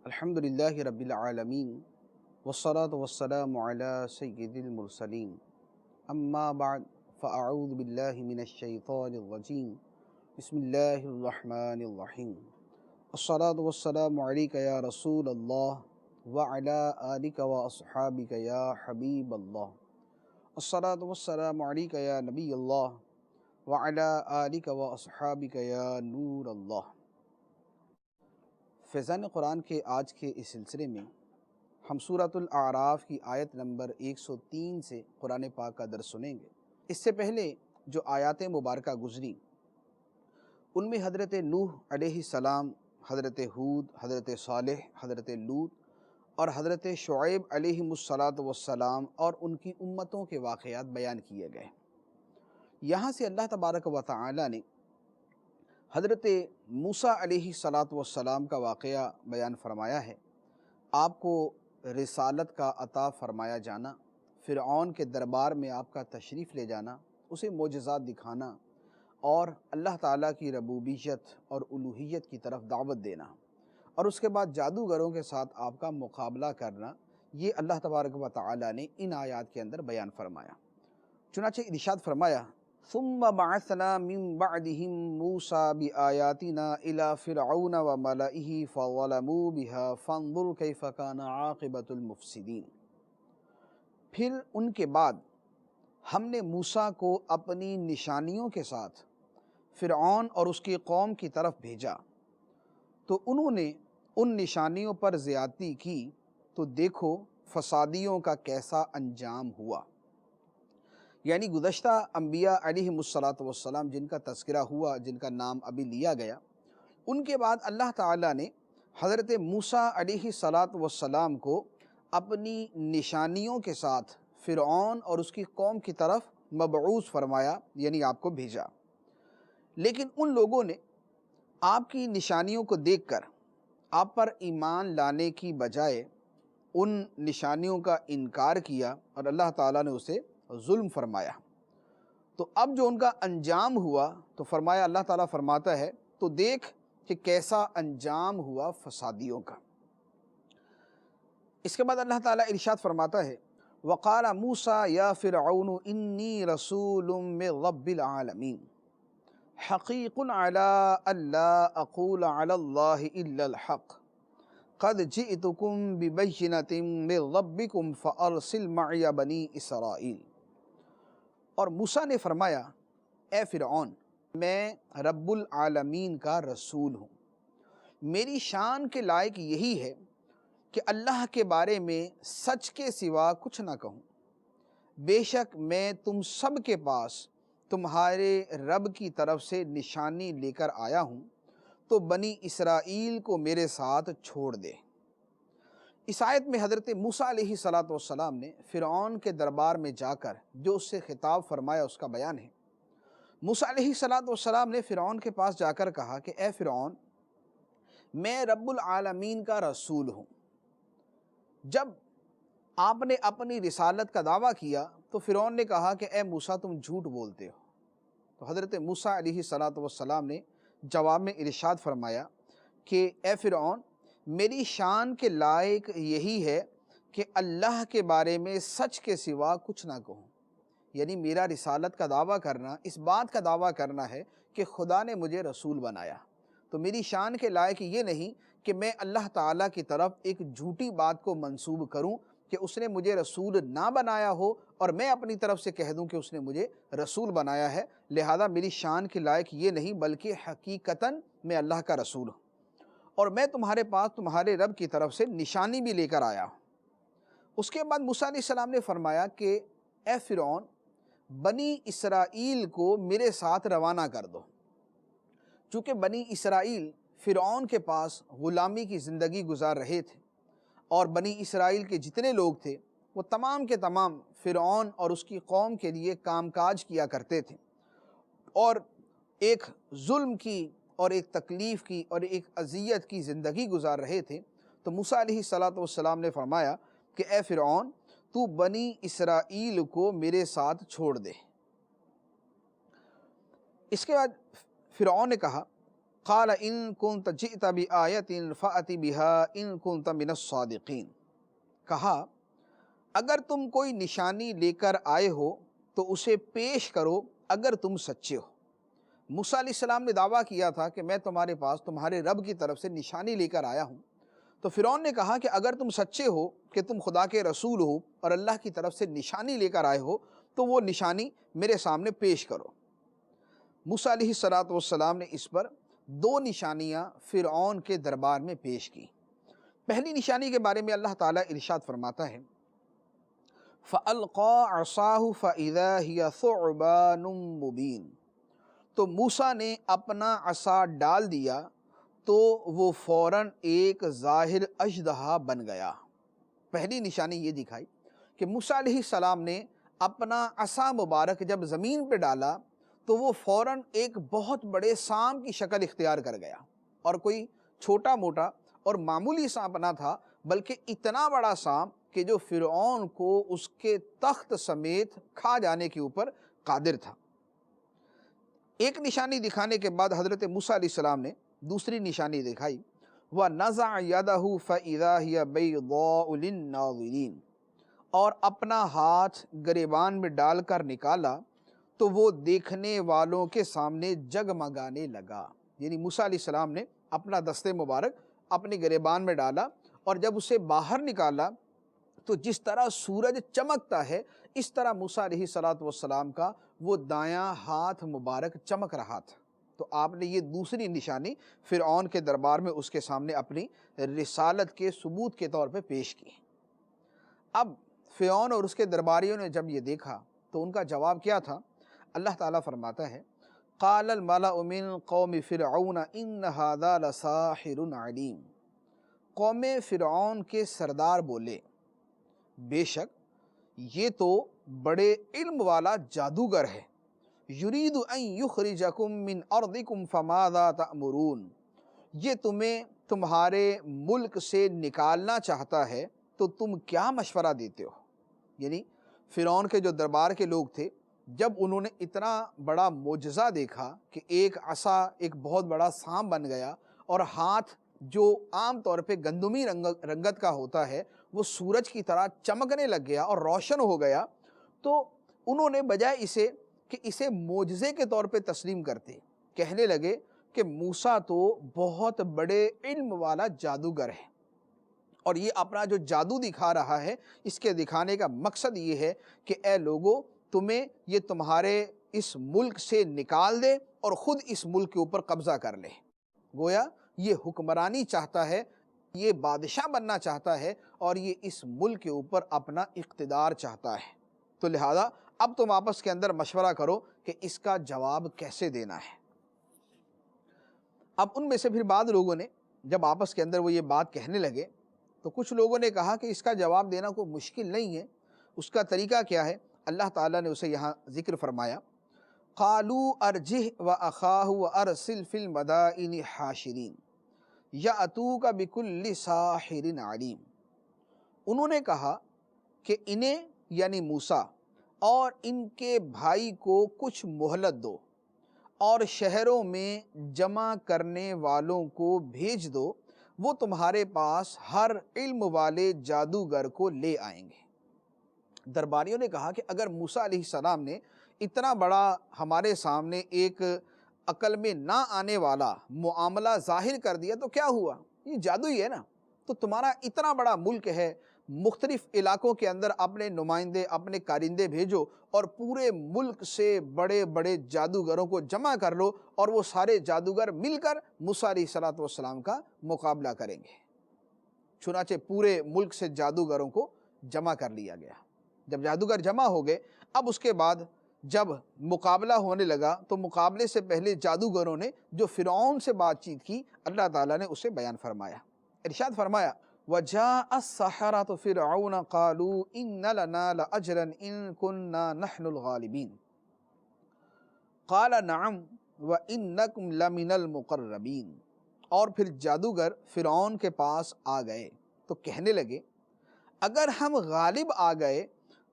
الحمد للہ رب العالمین والصلاة والسلام علی سید المرسلین اما بعد فاعوذ باللہ من الشیطان الرجیم بسم اللہ الرحمن الرحیم الصلاة والسلام علیک یا رسول اللہ وعلی آلک واصحابک یا حبیب اللہ الصلاة والسلام علیک یا نبی اللہ وعلی آلک واصحابک یا نور اللہ۔ فیضان قرآن کے آج کے اس سلسلے میں ہم سورۃ الاعراف کی آیت نمبر 103 سے قرآن پاک کا درس سنیں گے۔ اس سے پہلے جو آیات مبارکہ گزری ان میں حضرت نوح علیہ السلام، حضرت ہود، حضرت صالح، حضرت لوط اور حضرت شعیب علیہ السلام اور ان کی امتوں کے واقعات بیان کیے گئے۔ یہاں سے اللہ تبارک و تعالی نے حضرت موسیٰ علیہ السلام کا واقعہ بیان فرمایا ہے۔ آپ کو رسالت کا عطا فرمایا جانا، فرعون کے دربار میں آپ کا تشریف لے جانا، اسے معجزات دکھانا اور اللہ تعالیٰ کی ربوبیت اور الوہیت کی طرف دعوت دینا، اور اس کے بعد جادوگروں کے ساتھ آپ کا مقابلہ کرنا، یہ اللہ تبارک و تعالیٰ نے ان آیات کے اندر بیان فرمایا۔ چنانچہ ارشاد فرمایا ثم بعثنا من بعدهم موسى بآياتنا إلى فرعون وملئه فظلموا بها فانظر كيف كان عاقبة المفسدين۔ پھر ان کے بعد ہم نے موسیٰ کو اپنی نشانیوں کے ساتھ فرعون اور اس کی قوم کی طرف بھیجا، تو انہوں نے ان نشانیوں پر زیادتی کی، تو دیکھو فسادیوں کا کیسا انجام ہوا۔ یعنی گزشتہ انبیاء علیہ السلام جن کا تذکرہ ہوا، جن کا نام ابھی لیا گیا، ان کے بعد اللہ تعالیٰ نے حضرت موسیٰ علیہ السلام کو اپنی نشانیوں کے ساتھ فرعون اور اس کی قوم کی طرف مبعوث فرمایا، یعنی آپ کو بھیجا۔ لیکن ان لوگوں نے آپ کی نشانیوں کو دیکھ کر آپ پر ایمان لانے کی بجائے ان نشانیوں کا انکار کیا، اور اللہ تعالیٰ نے اسے ظلم فرمایا۔ تو اب جو ان کا انجام ہوا، تو فرمایا، اللہ تعالیٰ فرماتا ہے تو دیکھ کہ کیسا انجام ہوا فسادیوں کا۔ اس کے بعد اللہ تعالیٰ ارشاد فرماتا ہے وَقَالَ مُوسَىٰ يَا فِرْعَوْنُ إِنِّي رَسُولٌ مِّن رَّبِّ الْعَالَمِينَ حَقِيقٌ عَلَىٰ أَلَّا أَقُولَ عَلَى اللَّهِ إِلَّا الْحَقَّ قَدْ جِئْتُكُم بِبَيِّنَةٍ مِّن رَّبِّكُمْ فَأَرْسِلْ مَعِيَ بَنِي إِسْرَائِيلَ۔ اور موسیٰ نے فرمایا، اے فرعون، میں رب العالمین کا رسول ہوں، میری شان کے لائق یہی ہے کہ اللہ کے بارے میں سچ کے سوا کچھ نہ کہوں۔ بے شک میں تم سب کے پاس تمہارے رب کی طرف سے نشانی لے کر آیا ہوں، تو بنی اسرائیل کو میرے ساتھ چھوڑ دے۔ اس آیت میں حضرت موسیٰ علیہ السلام نے فرعون کے دربار میں جا کر جو اس سے خطاب فرمایا اس کا بیان ہے۔ موسیٰ علیہ السلام نے فرعون کے پاس جا کر کہا کہ اے فرعون، میں رب العالمین کا رسول ہوں۔ جب آپ نے اپنی رسالت کا دعویٰ کیا تو فرعون نے کہا کہ اے موسیٰ، تم جھوٹ بولتے ہو۔ تو حضرت موسیٰ علیہ السلام نے جواب میں ارشاد فرمایا کہ اے فرعون، میری شان کے لائق یہی ہے کہ اللہ کے بارے میں سچ کے سوا کچھ نہ کہوں۔ یعنی میرا رسالت کا دعویٰ کرنا اس بات کا دعویٰ کرنا ہے کہ خدا نے مجھے رسول بنایا، تو میری شان کے لائق یہ نہیں کہ میں اللہ تعالیٰ کی طرف ایک جھوٹی بات کو منسوب کروں کہ اس نے مجھے رسول نہ بنایا ہو اور میں اپنی طرف سے کہہ دوں کہ اس نے مجھے رسول بنایا ہے۔ لہذا میری شان کے لائق یہ نہیں، بلکہ حقیقتاً میں اللہ کا رسول ہوں، اور میں تمہارے پاس تمہارے رب کی طرف سے نشانی بھی لے کر آیا ہوں۔ اس کے بعد موسیٰ علیہ السلام نے فرمایا کہ اے فرعون، بنی اسرائیل کو میرے ساتھ روانہ کر دو۔ چونکہ بنی اسرائیل فرعون کے پاس غلامی کی زندگی گزار رہے تھے، اور بنی اسرائیل کے جتنے لوگ تھے وہ تمام کے تمام فرعون اور اس کی قوم کے لیے کام کاج کیا کرتے تھے، اور ایک ظلم کی اور ایک تکلیف کی اور ایک اذیت کی زندگی گزار رہے تھے۔ تو موسیٰ علیہ السلام نے فرمایا کہ اے فرعون، تو بنی اسرائیل کو میرے ساتھ چھوڑ دے۔ اس کے بعد فرعون نے کہا قال ان کنت جئت بآیۃ فأت بها ان کنت من الصادقین، کہا اگر تم کوئی نشانی لے کر آئے ہو تو اسے پیش کرو اگر تم سچے ہو۔ موسیٰ علیہ السلام نے دعویٰ کیا تھا کہ میں تمہارے پاس تمہارے رب کی طرف سے نشانی لے کر آیا ہوں، تو فرعون نے کہا کہ اگر تم سچے ہو کہ تم خدا کے رسول ہو اور اللہ کی طرف سے نشانی لے کر آئے ہو تو وہ نشانی میرے سامنے پیش کرو۔ موسیٰ علیہ السلام نے اس پر 2 نشانیاں فرعون کے دربار میں پیش کی۔ پہلی نشانی کے بارے میں اللہ تعالیٰ ارشاد فرماتا ہے فَأَلْقَى عَصَاهُ فَإِذَا هِيَ ثُعْبَانٌ مُبِينٌ، تو موسیٰ نے اپنا عصا ڈال دیا تو وہ فوراً ایک ظاہر اژدہا بن گیا۔ پہلی نشانی یہ دکھائی کہ موسیٰ علیہ السلام نے اپنا عصا مبارک جب زمین پہ ڈالا تو وہ فوراً ایک بہت بڑے سانپ کی شکل اختیار کر گیا، اور کوئی چھوٹا موٹا اور معمولی سانپ نہ تھا بلکہ اتنا بڑا سانپ کہ جو فرعون کو اس کے تخت سمیت کھا جانے کے اوپر قادر تھا۔ ایک نشانی دکھانے کے بعد حضرت موسیٰ علیہ السلام نے دوسری نشانی دکھائی وَنَزَعَ يَدَهُ فَإِذَا هِيَ بَيْضَاءُ لِلنَّاظِرِينَ، اور اپنا ہاتھ گریبان میں ڈال کر نکالا تو وہ دیکھنے والوں کے سامنے جگمگانے لگا۔ یعنی موسیٰ علیہ السلام نے اپنا دست مبارک اپنے گریبان میں ڈالا اور جب اسے باہر نکالا تو جس طرح سورج چمکتا ہے اس طرح موسیٰ علیہ السلام کا وہ دایاں ہاتھ مبارک چمک رہا تھا۔ تو آپ نے یہ دوسری نشانی فرعون کے دربار میں اس کے سامنے اپنی رسالت کے ثبوت کے طور پہ پیش کی۔ اب فرعون اور اس کے درباریوں نے جب یہ دیکھا تو ان کا جواب کیا تھا؟ اللہ تعالیٰ فرماتا ہے قال الملأ من قوم فرعون ان هذا لساحر علیم، قوم فرعون کے سردار بولے بے شک یہ تو بڑے علم والا جادوگر ہے، یرید ان یخرجکم من ارضکم فماذا تأمرون، یہ تمہیں تمہارے ملک سے نکالنا چاہتا ہے تو تم کیا مشورہ دیتے ہو؟ یعنی فرعون کے جو دربار کے لوگ تھے جب انہوں نے اتنا بڑا معجزہ دیکھا کہ ایک عصا ایک بہت بڑا سانپ بن گیا اور ہاتھ جو عام طور پہ گندمی رنگت کا ہوتا ہے وہ سورج کی طرح چمکنے لگ گیا اور روشن ہو گیا، تو انہوں نے بجائے اسے معجزے کے طور پہ تسلیم کرتے کہنے لگے کہ موسیٰ تو بہت بڑے علم والا جادوگر ہے اور یہ اپنا جو جادو دکھا رہا ہے اس کے دکھانے کا مقصد یہ ہے کہ اے لوگو تمہیں یہ تمہارے اس ملک سے نکال دے اور خود اس ملک کے اوپر قبضہ کر لے۔ گویا یہ حکمرانی چاہتا ہے، یہ بادشاہ بننا چاہتا ہے اور یہ اس ملک کے اوپر اپنا اقتدار چاہتا ہے۔ تو لہذا اب تم آپس کے اندر مشورہ کرو کہ اس کا جواب کیسے دینا ہے۔ اب ان میں سے پھر بعض لوگوں نے جب آپس کے اندر وہ یہ بات کہنے لگے تو کچھ لوگوں نے کہا کہ اس کا جواب دینا کوئی مشکل نہیں ہے، اس کا طریقہ کیا ہے؟ اللہ تعالیٰ نے اسے یہاں ذکر فرمایا قالوا ارجہ واخاہ وارسل فی المدائن حاشرین یاتوک بکل ساحر علیم، انہوں نے کہا کہ انہیں یعنی موسیٰ اور ان کے بھائی کو کچھ مہلت دو اور شہروں میں جمع کرنے والوں کو بھیج دو، وہ تمہارے پاس ہر علم والے جادوگر کو لے آئیں گے۔ درباریوں نے کہا کہ اگر موسیٰ علیہ السلام نے اتنا بڑا ہمارے سامنے ایک عقل میں نہ آنے والا معاملہ ظاہر کر دیا تو کیا ہوا؟ یہ جادو ہی ہے نا۔ تو تمہارا اتنا بڑا ملک ہے، مختلف علاقوں کے اندر اپنے نمائندے اپنے کارندے بھیجو اور پورے ملک سے بڑے بڑے جادوگروں کو جمع کر لو اور وہ سارے جادوگر مل کر موسیٰ علیہ السلام کا مقابلہ کریں گے۔ چنانچہ پورے ملک سے جادوگروں کو جمع کر لیا گیا۔ جب جادوگر جمع ہو گئے اب اس کے بعد جب مقابلہ ہونے لگا تو مقابلے سے پہلے جادوگروں نے جو فرعون سے بات چیت کی اللہ تعالیٰ نے اسے بیان فرمایا۔ ارشاد فرمایا وَجَاءَ السَّحَرَةُ فِرْعَوْنَ قَالُوا إِنَّ لَنَا لَأَجْرًا إِن كُنَّا نَحْنُ الْغَالِبِينَ قَالَ نَعَمْ وَإِنَّكُمْ لَمِنَ الْمُقَرَّبِينَ، اور پھر جادوگر فرعون کے پاس آ گئے تو کہنے لگے اگر ہم غالب آ گئے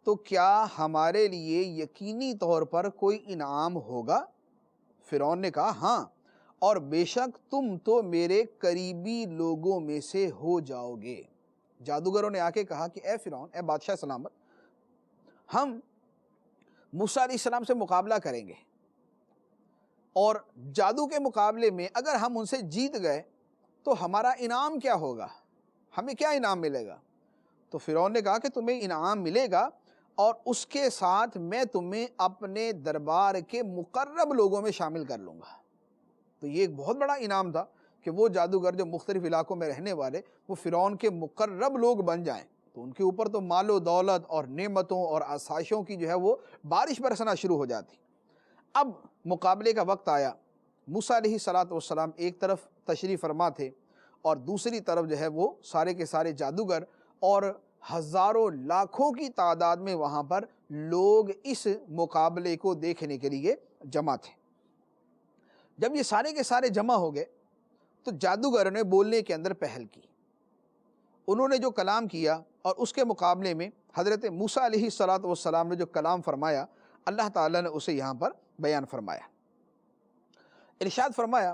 تو کیا ہمارے لیے یقینی طور پر کوئی انعام ہوگا؟ فرعون نے کہا ہاں، اور بے شک تم تو میرے قریبی لوگوں میں سے ہو جاؤ گے۔ جادوگروں نے آ کے کہا کہ اے فرعون، اے بادشاہ سلامت، ہم موسیٰ علیہ السلام سے مقابلہ کریں گے، اور جادو کے مقابلے میں اگر ہم ان سے جیت گئے تو ہمارا انعام کیا ہوگا، ہمیں کیا انعام ملے گا؟ تو فرعون نے کہا کہ تمہیں انعام ملے گا، اور اس کے ساتھ میں تمہیں اپنے دربار کے مقرب لوگوں میں شامل کر لوں گا۔ تو یہ ایک بہت بڑا انعام تھا کہ وہ جادوگر جو مختلف علاقوں میں رہنے والے وہ فرعون کے مقرب لوگ بن جائیں، تو ان کے اوپر تو مال و دولت اور نعمتوں اور آسائشوں کی جو ہے وہ بارش برسنا شروع ہو جاتی۔ اب مقابلے کا وقت آیا۔ موسیٰ علیہ السلام ایک طرف تشریف فرما تھے، اور دوسری طرف جو ہے وہ سارے کے سارے جادوگر اور ہزاروں لاکھوں کی تعداد میں وہاں پر لوگ اس مقابلے کو دیکھنے کے لیے جمع تھے۔ جب یہ سارے کے سارے جمع ہو گئے تو جادوگروں نے بولنے کے اندر پہل کی۔ انہوں نے جو کلام کیا اور اس کے مقابلے میں حضرت موسیٰ علیہ السلام نے جو کلام فرمایا، اللہ تعالیٰ نے اسے یہاں پر بیان فرمایا۔ ارشاد فرمایا،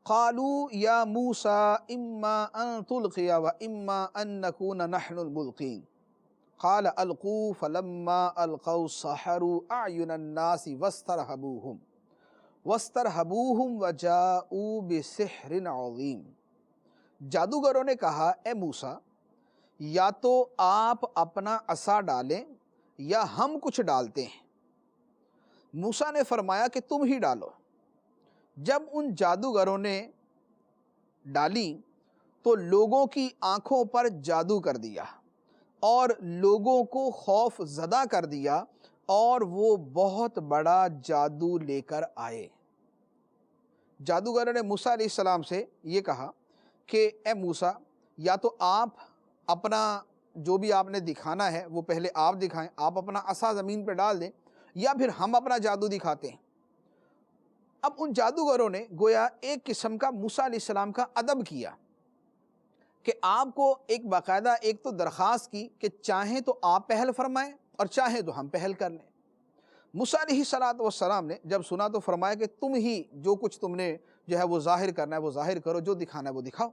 قالوا یا موسیٰ اما ان تلقی و اما ان نکون نحن الملقین قال القوا فلما القوا سحروا اعین الناس واسترہبوہم وجاؤوا بسحر عظیم۔ جادوگروں نے کہا، اے موسیٰ، یا تو آپ اپنا عصا ڈالیں یا ہم کچھ ڈالتے ہیں۔ موسیٰ نے فرمایا کہ تم ہی ڈالو۔ جب ان جادوگروں نے ڈالی تو لوگوں کی آنکھوں پر جادو کر دیا اور لوگوں کو خوف زدہ کر دیا، اور وہ بہت بڑا جادو لے کر آئے۔ جادوگروں نے موسیٰ علیہ السلام سے یہ کہا کہ اے موسیٰ، یا تو آپ اپنا جو بھی آپ نے دکھانا ہے وہ پہلے آپ دکھائیں، آپ اپنا عصا زمین پہ ڈال دیں، یا پھر ہم اپنا جادو دکھاتے ہیں۔ اب ان جادوگروں نے گویا ایک قسم کا موسیٰ علیہ السلام کا ادب کیا کہ آپ کو ایک باقاعدہ ایک تو درخواست کی کہ چاہیں تو آپ پہل فرمائیں اور چاہیں تو ہم پہل کر لیں۔ موسیٰ علیہ السلام نے جب سنا تو فرمایا کہ تم ہی جو کچھ تم نے جو ہے وہ ظاہر کرنا ہے وہ ظاہر کرو، جو دکھانا ہے وہ دکھاؤ۔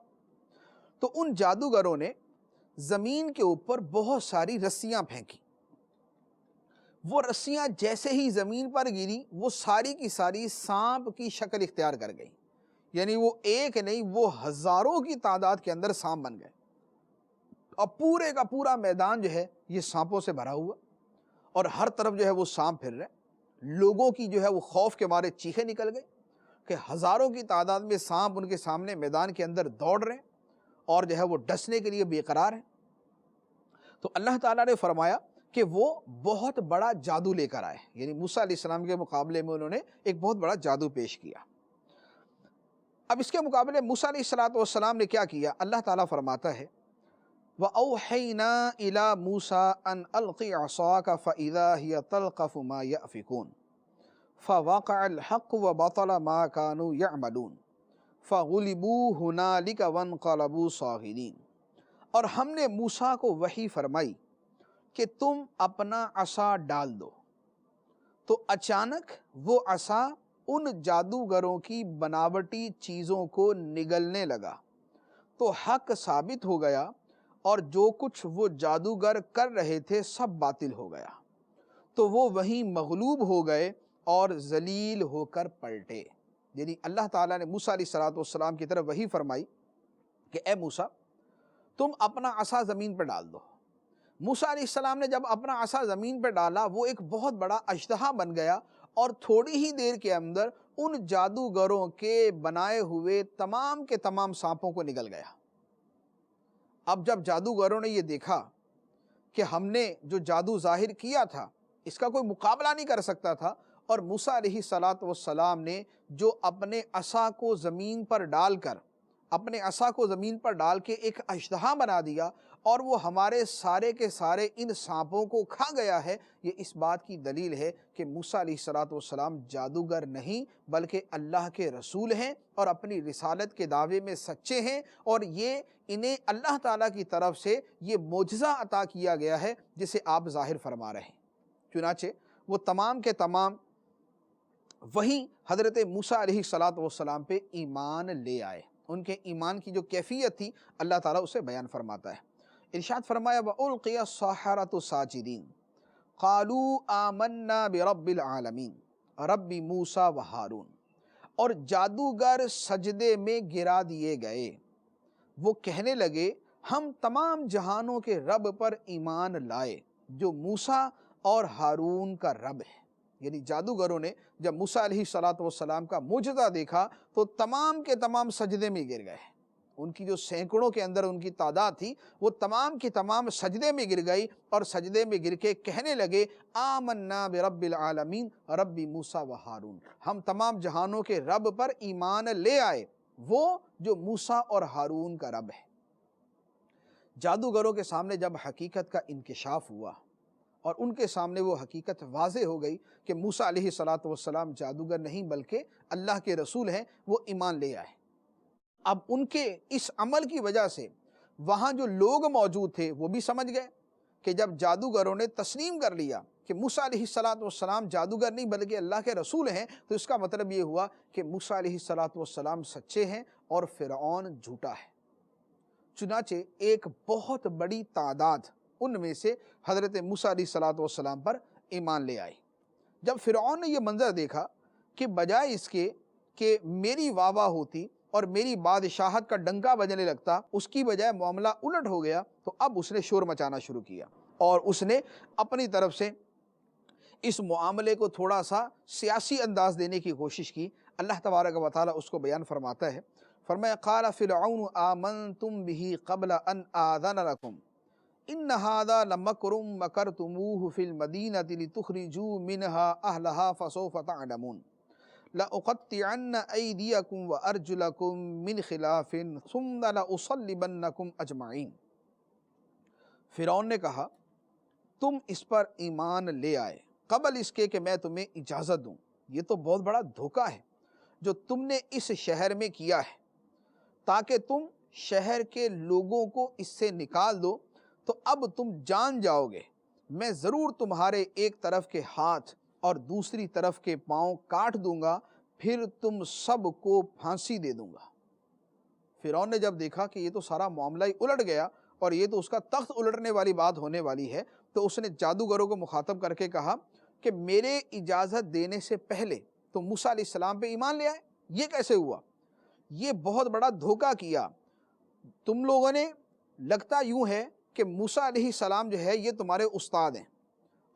تو ان جادوگروں نے زمین کے اوپر بہت ساری رسیاں پھینکی۔ وہ رسیاں جیسے ہی زمین پر گری وہ ساری کی ساری سانپ کی شکل اختیار کر گئی، یعنی وہ ایک نہیں، وہ ہزاروں کی تعداد کے اندر سانپ بن گئے، اور پورے کا پورا میدان جو ہے یہ سانپوں سے بھرا ہوا، اور ہر طرف جو ہے وہ سانپ پھر رہے۔ لوگوں کی جو ہے وہ خوف کے مارے چیخیں نکل گئی کہ ہزاروں کی تعداد میں سانپ ان کے سامنے میدان کے اندر دوڑ رہے ہیں اور جو ہے وہ ڈسنے کے لیے بے قرار ہیں۔ تو اللہ تعالیٰ نے فرمایا کہ وہ بہت بڑا جادو لے کر آئے، یعنی موسیٰ علیہ السلام کے مقابلے میں انہوں نے ایک بہت بڑا جادو پیش کیا۔ اب اس کے مقابلے موسیٰ علیہ السلام نے کیا کیا؟ اللہ تعالیٰ فرماتا ہے، وَأَوْحَيْنَا إِلَى مُوسَىٰ أَنْ أَلْقِ عَصَاكَ فَإِذَا هِيَ تَلْقَفُ مَا يَأْفِكُونَ فَوَقَعَ الْحَقُّ وَبَطَلَ مَا كَانُوا يَعْمَلُونَ فَغُلِبُوا هُنَالِكَ وَانقَلَبُوا صَاغِرِينَ۔ اور ہم نے موسیٰ کو وحی فرمائی کہ تم اپنا عصا ڈال دو، تو اچانک وہ عصا ان جادوگروں کی بناوٹی چیزوں کو نگلنے لگا، تو حق ثابت ہو گیا، اور جو کچھ وہ جادوگر کر رہے تھے سب باطل ہو گیا، تو وہ وہیں مغلوب ہو گئے اور ذلیل ہو کر پلٹے۔ یعنی اللہ تعالیٰ نے موسیٰ علیہ السلام کی طرف وحی فرمائی کہ اے موسیٰ، تم اپنا عصا زمین پہ ڈال دو۔ موسیٰ علیہ السلام نے جب اپنا عصا زمین پہ ڈالا وہ ایک بہت بڑا اژدہا بن گیا، اور تھوڑی ہی دیر کے اندر ان جادوگروں کے بنائے ہوئے تمام کے تمام سانپوں کو نگل گیا۔ اب جب جادوگروں نے یہ دیکھا کہ ہم نے جو جادو ظاہر کیا تھا اس کا کوئی مقابلہ نہیں کر سکتا تھا، اور موسیٰ علیہ السلام نے جو اپنے عصا کو زمین پر ڈال کے ایک اژدہا بنا دیا، اور وہ ہمارے سارے کے سارے ان سانپوں کو کھا گیا ہے، یہ اس بات کی دلیل ہے کہ موسیٰ علیہ السلام جادوگر نہیں بلکہ اللہ کے رسول ہیں، اور اپنی رسالت کے دعوے میں سچے ہیں، اور یہ انہیں اللہ تعالیٰ کی طرف سے یہ معجزہ عطا کیا گیا ہے جسے آپ ظاہر فرما رہے ہیں۔ چنانچہ وہ تمام کے تمام وہیں حضرت موسیٰ علیہ السلام پہ ایمان لے آئے۔ ان کے ایمان کی جو کیفیت تھی اللہ تعالیٰ اسے بیان فرماتا ہے۔ ارشاد فرمایا وَأُلْقِيَ السَّحَرَةُ سَاجِدِينَ قَالُوا آمَنَّا بِرَبِّ الْعَالَمِينَ رَبِّ موسیٰ وہارون۔ اور جادوگر سجدے میں گرا دیے گئے، وہ کہنے لگے ہم تمام جہانوں کے رب پر ایمان لائے جو موسیٰ اور ہارون کا رب ہے۔ یعنی جادوگروں نے جب موسیٰ علیہ السلام کا معجزہ دیکھا تو تمام کے تمام سجدے میں گر گئے۔ ان کی جو سینکڑوں کے اندر ان کی تعداد تھی وہ تمام کی تمام سجدے میں گر گئی، اور سجدے میں گر کے کہنے لگے آمنا برب العالمین رب موسیٰ و ہارون، ہم تمام جہانوں کے رب پر ایمان لے آئے، وہ جو موسیٰ اور ہارون کا رب ہے۔ جادوگروں کے سامنے جب حقیقت کا انکشاف ہوا اور ان کے سامنے وہ حقیقت واضح ہو گئی کہ موسیٰ علیہ السلام جادوگر نہیں بلکہ اللہ کے رسول ہیں، وہ ایمان لے آئے۔ اب ان کے اس عمل کی وجہ سے وہاں جو لوگ موجود تھے وہ بھی سمجھ گئے کہ جب جادوگروں نے تسلیم کر لیا کہ موسیٰ علیہ السلام جادوگر نہیں بلکہ اللہ کے رسول ہیں، تو اس کا مطلب یہ ہوا کہ موسیٰ علیہ السلام سچے ہیں اور فرعون جھوٹا ہے۔ چنانچہ ایک بہت بڑی تعداد ان میں سے حضرت موسیٰ علیہ السلام پر ایمان لے آئی۔ جب فرعون نے یہ منظر دیکھا کہ بجائے اس کے کہ میری واہ واہ ہوتی اور میری بادشاہت کا ڈنکا بجنے لگتا، اس کی بجائے معاملہ الٹ ہو گیا، تو اب اس نے شور مچانا شروع کیا اور اس نے اپنی طرف سے اس معاملے کو تھوڑا سا سیاسی انداز دینے کی کوشش کی۔ اللہ تبارک و تعالیٰ اس کو بیان فرماتا ہے، فرمایا قال فرعون آمنتم به قبل ان آذن لكم ان هذا لمکر مکرتموه في المدینة لتخرجوا منها اهلها فسوف تعلمون لأقطعن أيديكم وأرجلكم من خلاف ثم لأصلبنكم أجمعين۔ فرعون نے کہا تم اس پر ایمان لے آئے قبل اس کے کہ میں تمہیں اجازت دوں، یہ تو بہت بڑا دھوکہ ہے جو تم نے اس شہر میں کیا ہے، تاکہ تم شہر کے لوگوں کو اس سے نکال دو، تو اب تم جان جاؤ گے میں ضرور تمہارے ایک طرف کے ہاتھ اور دوسری طرف کے پاؤں کاٹ دوں گا، پھر تم سب کو پھانسی دے دوں گا۔ فرعون نے جب دیکھا کہ یہ تو سارا معاملہ ہی الٹ گیا اور یہ تو اس کا تخت الٹنے والی بات ہونے والی ہے، تو اس نے جادوگروں کو مخاطب کر کے کہا کہ میرے اجازت دینے سے پہلے تو موسیٰ علیہ السلام پہ ایمان لے آئے، یہ کیسے ہوا؟ یہ بہت بڑا دھوکہ کیا تم لوگوں نے۔ لگتا یوں ہے کہ موسیٰ علیہ السلام جو ہے یہ تمہارے استاد ہیں،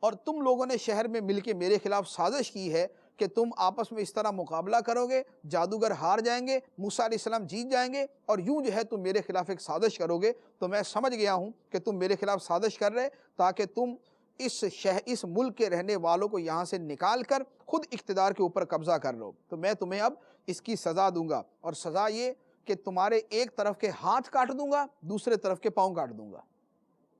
اور تم لوگوں نے شہر میں مل کے میرے خلاف سازش کی ہے کہ تم آپس میں اس طرح مقابلہ کرو گے، جادوگر ہار جائیں گے، موسیٰ علیہ السلام جیت جائیں گے، اور یوں جو ہے تم میرے خلاف ایک سازش کرو گے۔ تو میں سمجھ گیا ہوں کہ تم میرے خلاف سازش کر رہے تاکہ تم اس ملک کے رہنے والوں کو یہاں سے نکال کر خود اقتدار کے اوپر قبضہ کر لو، تو میں تمہیں اب اس کی سزا دوں گا، اور سزا یہ کہ تمہارے ایک طرف کے ہاتھ کاٹ دوں گا، دوسرے طرف کے پاؤں کاٹ دوں گا۔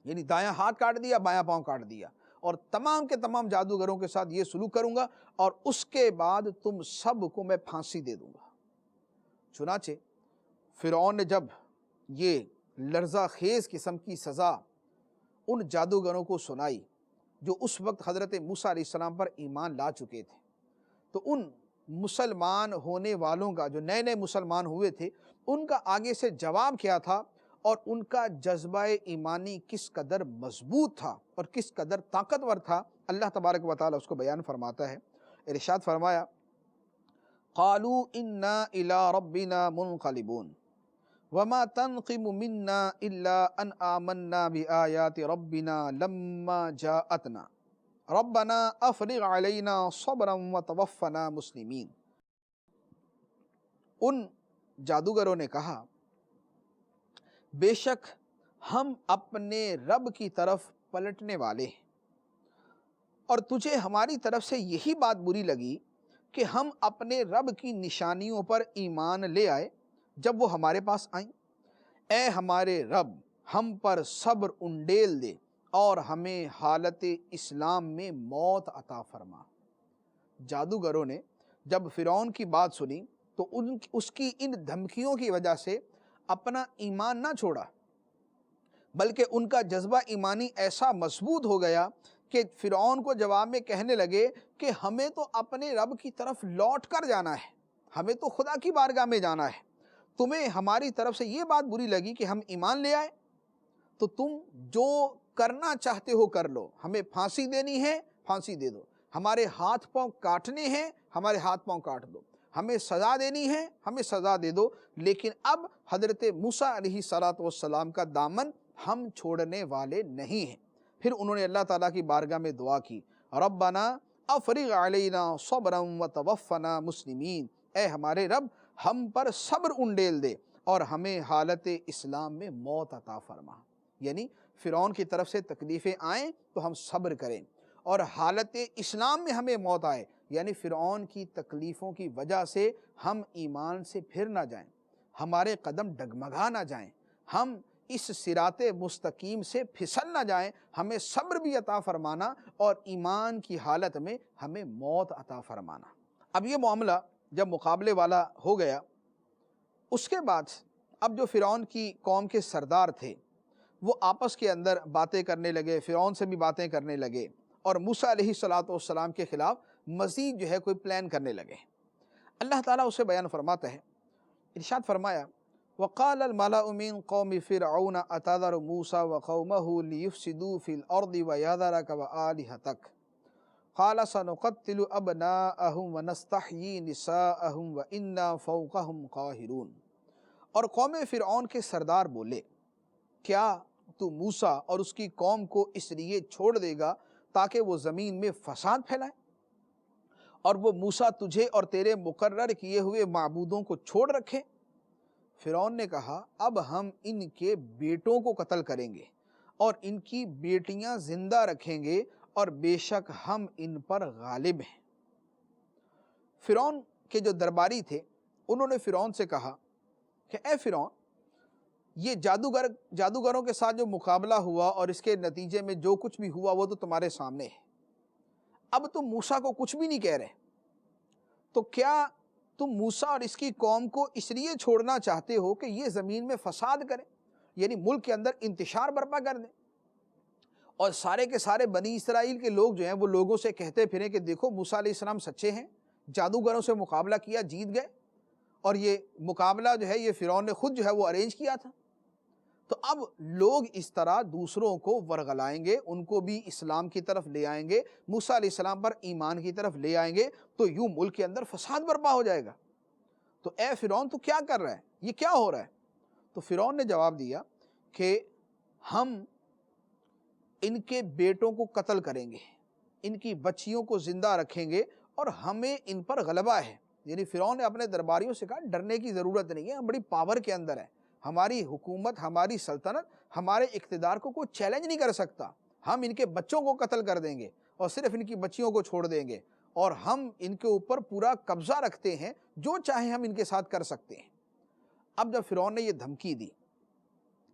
یعنی دایاں ہاتھ کاٹ دیا، بایاں پاؤں کاٹ دیا، اور تمام کے تمام جادوگروں کے ساتھ یہ سلوک کروں گا، اور اس کے بعد تم سب کو میں پھانسی دے دوں گا۔ چنانچہ فرعون نے جب یہ لرزہ خیز قسم کی سزا ان جادوگروں کو سنائی جو اس وقت حضرت موسیٰ علیہ السلام پر ایمان لا چکے تھے، تو ان مسلمان ہونے والوں کا، جو نئے نئے مسلمان ہوئے تھے، ان کا آگے سے جواب کیا تھا، اور ان کا جذبہ ایمانی کس قدر مضبوط تھا اور کس قدر طاقتور تھا، اللہ تبارک و تعالیٰ اس کو بیان فرماتا ہے۔ ارشاد فرمایا قالوا انا الى ربنا منقلبون وما تنقم منا الا ان آمنا بآیات ربنا لما جاءتنا ربنا افرغ علینا صبرا وتوفنا مسلمین۔ ان جادوگروں نے کہا بے شک ہم اپنے رب کی طرف پلٹنے والے ہیں، اور تجھے ہماری طرف سے یہی بات بری لگی کہ ہم اپنے رب کی نشانیوں پر ایمان لے آئے جب وہ ہمارے پاس آئیں۔ اے ہمارے رب، ہم پر صبر انڈیل دے اور ہمیں حالت اسلام میں موت عطا فرما۔ جادوگروں نے جب فرعون کی بات سنی تو اس کی ان دھمکیوں کی وجہ سے اپنا ایمان نہ چھوڑا، بلکہ ان کا جذبہ ایمانی ایسا مضبوط ہو گیا کہ فرعون کو جواب میں کہنے لگے کہ ہمیں تو اپنے رب کی طرف لوٹ کر جانا ہے، ہمیں تو خدا کی بارگاہ میں جانا ہے، تمہیں ہماری طرف سے یہ بات بری لگی کہ ہم ایمان لے آئے، تو تم جو کرنا چاہتے ہو کر لو، ہمیں پھانسی دینی ہے پھانسی دے دو، ہمارے ہاتھ پاؤں کاٹنے ہیں ہمارے ہاتھ پاؤں کاٹ دو، ہمیں سزا دینی ہے ہمیں سزا دے دو، لیکن اب حضرت موسیٰ علیہ السلام کا دامن ہم چھوڑنے والے نہیں ہیں۔ پھر انہوں نے اللہ تعالیٰ کی بارگاہ میں دعا کی، ربنا افرغ علینا صبرا وتوفنا مسلمین، اے ہمارے رب ہم پر صبر انڈیل دے اور ہمیں حالت اسلام میں موت عطا فرما۔ یعنی فرعون کی طرف سے تکلیفیں آئیں تو ہم صبر کریں، اور حالت اسلام میں ہمیں موت آئے، یعنی فرعون کی تکلیفوں کی وجہ سے ہم ایمان سے پھر نہ جائیں، ہمارے قدم ڈگمگا نہ جائیں، ہم اس صراط مستقیم سے پھسل نہ جائیں، ہمیں صبر بھی عطا فرمانا اور ایمان کی حالت میں ہمیں موت عطا فرمانا۔ اب یہ معاملہ جب مقابلے والا ہو گیا، اس کے بعد اب جو فرعون کی قوم کے سردار تھے وہ آپس کے اندر باتیں کرنے لگے، فرعون سے بھی باتیں کرنے لگے، اور موسیٰ علیہ السلام کے خلاف مزید جو ہے کوئی پلان کرنے لگے۔ اللہ تعالیٰ اسے بیان فرماتا ہے، ارشاد فرمایا وَقَالَ الْمَلَأُ مِن قَوْمِ فِرْعَوْنَ أَتَذَرُ مُوسَىٰ وَقَوْمَهُ لِيُفْسِدُوا فِي الْأَرْضِ وَيَذَرَكَ وَآلِهَتَكَ قَالَ سَنُقَتِّلُ أَبْنَاءَهُمْ وَنَسْتَحْيِي نِسَاءَهُمْ وَإِنَّا فَوْقَهُمْ قَاهِرُونَ۔ اور قوم فرعون کے سردار بولے، کیا تو موسیٰ اور اس کی قوم کو اس لیے چھوڑ دے گا تاکہ وہ زمین میں فساد پھیلائیں، اور وہ موسیٰ تجھے اور تیرے مقرر کیے ہوئے معبودوں کو چھوڑ رکھے؟ فرعون نے کہا اب ہم ان کے بیٹوں کو قتل کریں گے اور ان کی بیٹیاں زندہ رکھیں گے، اور بے شک ہم ان پر غالب ہیں۔ فرعون کے جو درباری تھے انہوں نے فرعون سے کہا کہ اے فرعون، یہ جادوگروں کے ساتھ جو مقابلہ ہوا اور اس کے نتیجے میں جو کچھ بھی ہوا وہ تو تمہارے سامنے ہے، اب تم موسیٰ کو کچھ بھی نہیں کہہ رہے، تو کیا تم موسیٰ اور اس کی قوم کو اس لیے چھوڑنا چاہتے ہو کہ یہ زمین میں فساد کریں، یعنی ملک کے اندر انتشار برپا کر دیں، اور سارے کے سارے بنی اسرائیل کے لوگ جو ہیں وہ لوگوں سے کہتے پھریں کہ دیکھو موسیٰ علیہ السلام سچے ہیں، جادوگروں سے مقابلہ کیا جیت گئے، اور یہ مقابلہ جو ہے یہ فرعون نے خود جو ہے وہ ارینج کیا تھا۔ تو اب لوگ اس طرح دوسروں کو ورغلائیں گے، ان کو بھی اسلام کی طرف لے آئیں گے، موسیٰ علیہ السلام پر ایمان کی طرف لے آئیں گے، تو یوں ملک کے اندر فساد برپا ہو جائے گا۔ تو اے فرعون تو کیا کر رہا ہے، یہ کیا ہو رہا ہے؟ تو فرعون نے جواب دیا کہ ہم ان کے بیٹوں کو قتل کریں گے، ان کی بچیوں کو زندہ رکھیں گے، اور ہمیں ان پر غلبہ ہے۔ یعنی فرعون نے اپنے درباریوں سے کہا ڈرنے کی ضرورت نہیں ہے، ہم بڑی پاور کے اندر ہیں، ہماری حکومت ہماری سلطنت ہمارے اقتدار کو کوئی چیلنج نہیں کر سکتا، ہم ان کے بچوں کو قتل کر دیں گے اور صرف ان کی بچیوں کو چھوڑ دیں گے، اور ہم ان کے اوپر پورا قبضہ رکھتے ہیں، جو چاہیں ہم ان کے ساتھ کر سکتے ہیں۔ اب جب فرعون نے یہ دھمکی دی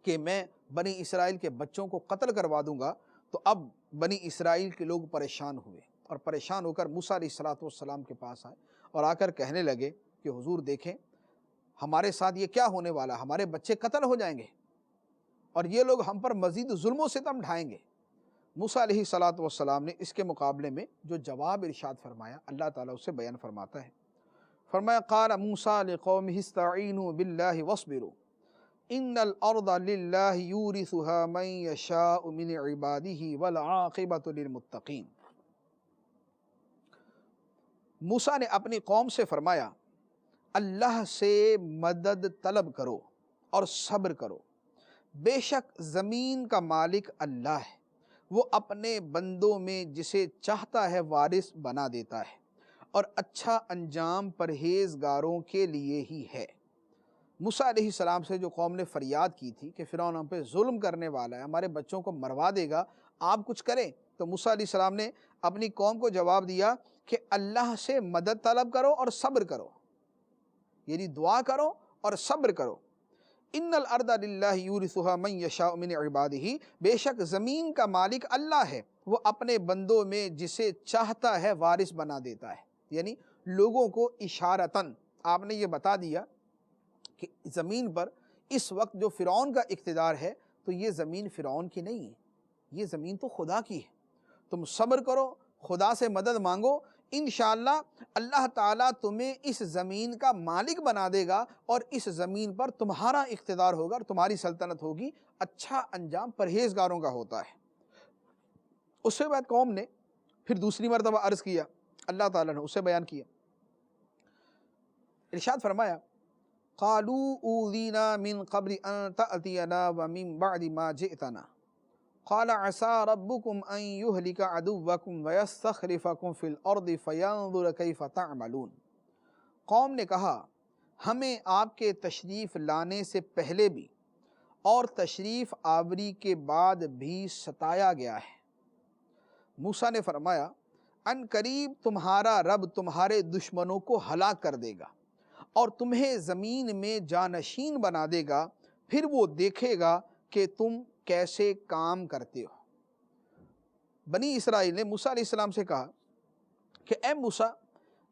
کہ میں بنی اسرائیل کے بچوں کو قتل کروا دوں گا، تو اب بنی اسرائیل کے لوگ پریشان ہوئے، اور پریشان ہو کر موسیٰ علیہ السلام کے پاس آئے اور آ کر کہنے لگے کہ حضور دیکھیں ہمارے ساتھ یہ کیا ہونے والا، ہمارے بچے قتل ہو جائیں گے اور یہ لوگ ہم پر مزید ظلم و ستم ڈھائیں گے۔ موسیٰ علیہ السلام نے اس کے مقابلے میں جو جواب ارشاد فرمایا اللہ تعالیٰ اسے بیان فرماتا ہے، فرمایا قال موسیٰ لقومہ استعینوا باللہ واصبروا ان الارض للہ یورثها من یشاء من عبادہ والعاقبۃ للمتقین۔ موسیٰ نے اپنی قوم سے فرمایا اللہ سے مدد طلب کرو اور صبر کرو، بے شک زمین کا مالک اللہ ہے، وہ اپنے بندوں میں جسے چاہتا ہے وارث بنا دیتا ہے، اور اچھا انجام پرہیزگاروں کے لیے ہی ہے۔ موسیٰ علیہ السلام سے جو قوم نے فریاد کی تھی کہ فرعون ہم پہ ظلم کرنے والا ہے، ہمارے بچوں کو مروا دے گا، آپ کچھ کریں، تو موسیٰ علیہ السلام نے اپنی قوم کو جواب دیا کہ اللہ سے مدد طلب کرو اور صبر کرو، یعنی دعا کرو اور صبر کرو۔ ان الارض للہ یورثها من یشاء من عبادہ، بے شک زمین کا مالک اللہ ہے، وہ اپنے بندوں میں جسے چاہتا ہے وارث بنا دیتا ہے۔ یعنی لوگوں کو اشارتاً آپ نے یہ بتا دیا کہ زمین پر اس وقت جو فرعون کا اقتدار ہے تو یہ زمین فرعون کی نہیں ہے، یہ زمین تو خدا کی ہے، تم صبر کرو، خدا سے مدد مانگو، انشاءاللہ اللہ تعالیٰ تمہیں اس زمین کا مالک بنا دے گا اور اس زمین پر تمہارا اقتدار ہوگا اور تمہاری سلطنت ہوگی۔ اچھا انجام پرہیزگاروں کا ہوتا ہے۔ اس سے بعد قوم نے پھر دوسری مرتبہ عرض کیا، اللہ تعالیٰ نے اسے بیان کیا، ارشاد فرمایا قالوا اوذینا من قبل ان تأتینا ومن بعد ما جئتنا قال عسى ربكم ان يهلك عدوكم ويستخلفكم في الارض فينظر كيف تعملون۔ قوم نے کہا ہمیں آپ کے تشریف لانے سے پہلے بھی اور تشریف آوری کے بعد بھی ستایا گیا ہے۔ موسیٰ نے فرمایا ان قریب تمہارا رب تمہارے دشمنوں کو ہلاک کر دے گا اور تمہیں زمین میں جانشین بنا دے گا، پھر وہ دیکھے گا کہ تم کیسے کام کرتے ہو۔ بنی اسرائیل نے موسیٰ علیہ السلام سے کہا کہ اے موسیٰ،